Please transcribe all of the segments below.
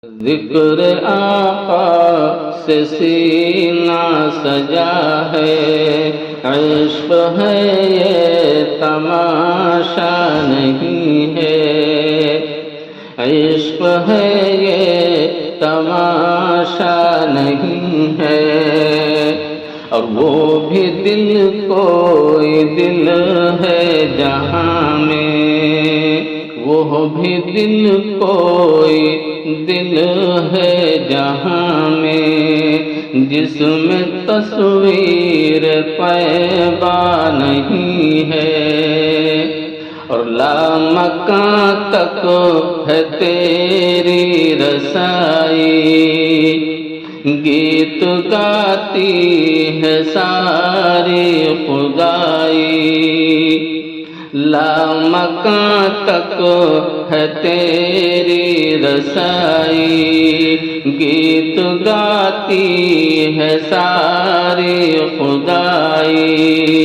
ذکر آقا سے سینہ سجا ہے، عشق ہے یہ تماشا نہیں ہے، عشق ہے یہ تماشا نہیں ہے، اور وہ بھی دل کوئی دل ہے جہاں میں، وہ بھی دل کوئی دل ہے جہاں میں، جس میں تصویر طیبہ نہیں ہے، اور لامکاں تک ہے تیری رسائی، گیت گاتی ہے ساری خدائی، لامکاں تک ہے تیری رسائی، گیت گاتی ہے ساری خدائی،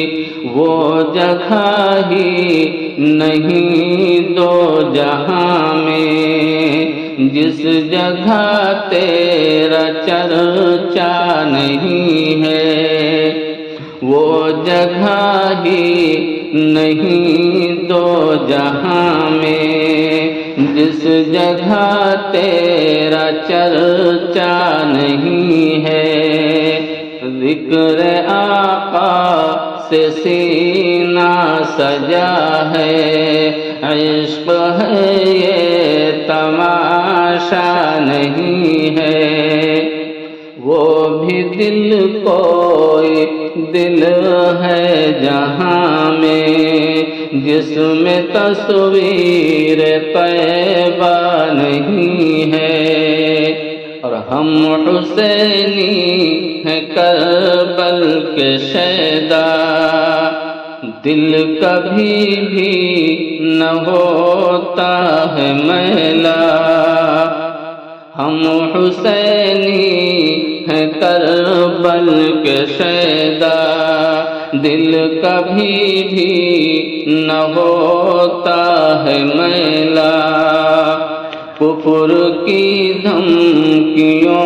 وہ جگہ ہی نہیں دو جہاں میں، جس جگہ تیرا چرچا نہیں ہے، وہ جگہ ہی نہیں دو جہاں میں، جس جگہ تیرا چرچا نہیں ہے، ذکر آقا سے سینہ سجا ہے، عشق ہے یہ تماشا نہیں ہے، وہ بھی دل کوئی دل ہے جہاں میں، جس میں تصویر طیبہ نہیں ہے، اور ہم حسینی ہیں کربل کے شیدا، دل کبھی بھی نہ ہوتا ہے میلا، ہم حسینی ہیں کربل کے شیدا، دل کبھی بھی نہ ہوتا ہے میلا، کفر کی دھمکیوں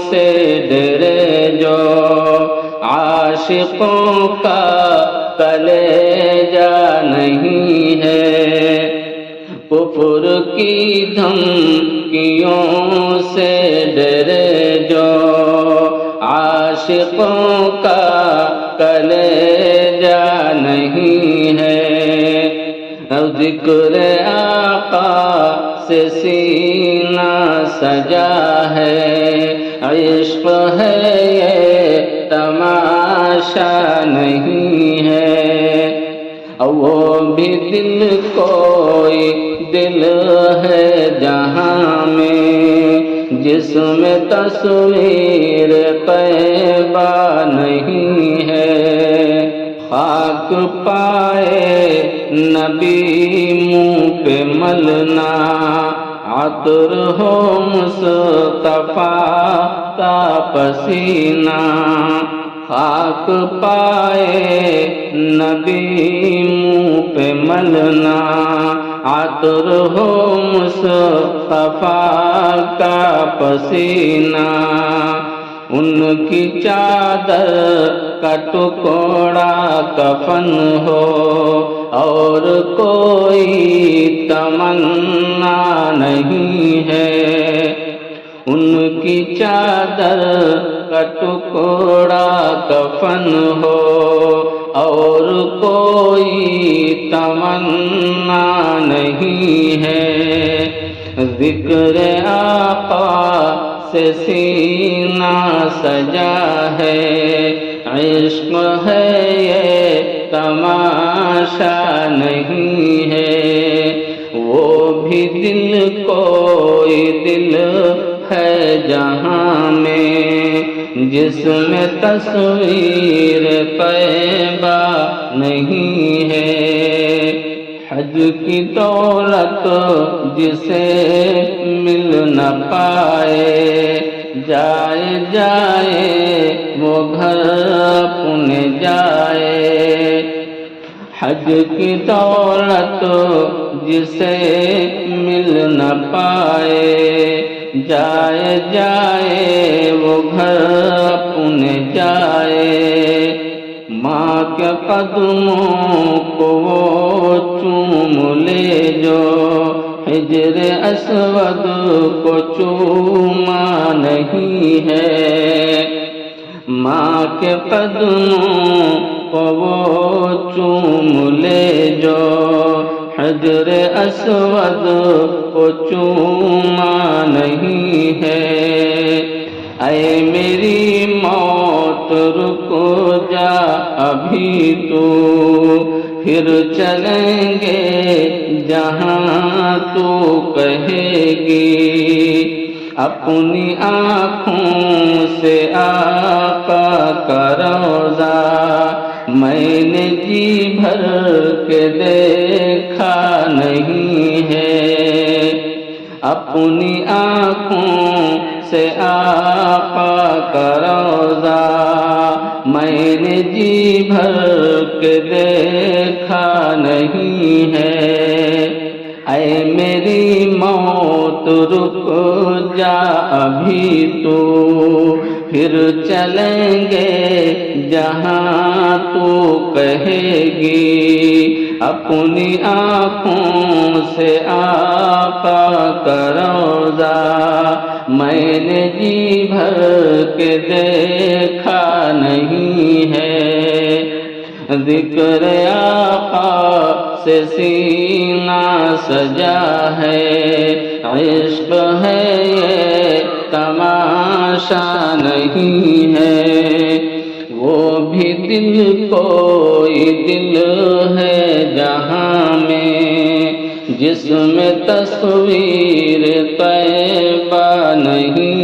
سے ڈرے جو عاشقوں کا کلیجہ نہیں ہے، کفر کی دھمکیوں سے ڈرے جو عاشقوں کا کلیجہ نہیں ہے، ذکر آقا سے سینہ سجا ہے، عشق ہے یہ تماشا نہیں ہے، وہ بھی دل کوئی دل ہے جہاں میں، جس میں تصویر طیبہ نہیں ہے، خاک پائے نبی منہ پہ ملنا، عطر ہو مصطفیٰ کا پسینہ، خاک پائے نبی منہ پہ ملنا، عطر ہو مصطفیٰ کا پسینہ، ان کی چادر کا ٹکڑا کفن ہو، اور کوئی تمنا نہیں ہے، ان کی چادر کا ٹکڑا کفن ہو، اور کوئی تمنا نہیں ہے، ذکر آقا سے سینہ سجا ہے، عشق ہے یہ تماشا نہیں ہے، وہ بھی دل کوئی دل ہے جہاں میں، جس میں تصویر طیبہ نہیں ہے، حج کی دولت جسے مل نہ پائے، جائے جائے وہ گھر اپنے جائے، حج کی دولت جسے مل نہ پائے، جائے جائے وہ گھر اپنے جائے، ماں کے قدموں کو وہ چوم لے جو حجر اسود کو چوما نہیں ہے، ماں کے قدموں کو وہ چوم لے جو حجر اسود کو چوما نہیں ہے۔ اے میری موت رک جا ابھی تو، پھر چلیں گے جہاں تو کہے گی، اپنی آنکھوں سے آقا کا روضہ میں نے جی بھر کے دیکھا نہیں ہے، اپنی آنکھوں سے آقا کا روضہ میں نے جی بھر کے دیکھا نہیں ہے۔ اے میری موت رک جا ابھی تو، پھر چلیں گے جہاں تو کہے گی، اپنی آنکھوں سے آقا کا روضہ میں نے جی بھر کے دیکھا نہیں ہے۔ ذکر آقا سے سینہ سجا ہے، عشق ہے یہ تماشا نہیں ہے، وہ بھی دل کوئی دل ہے جہاں میں جس میں تصویر طیبہ نہیں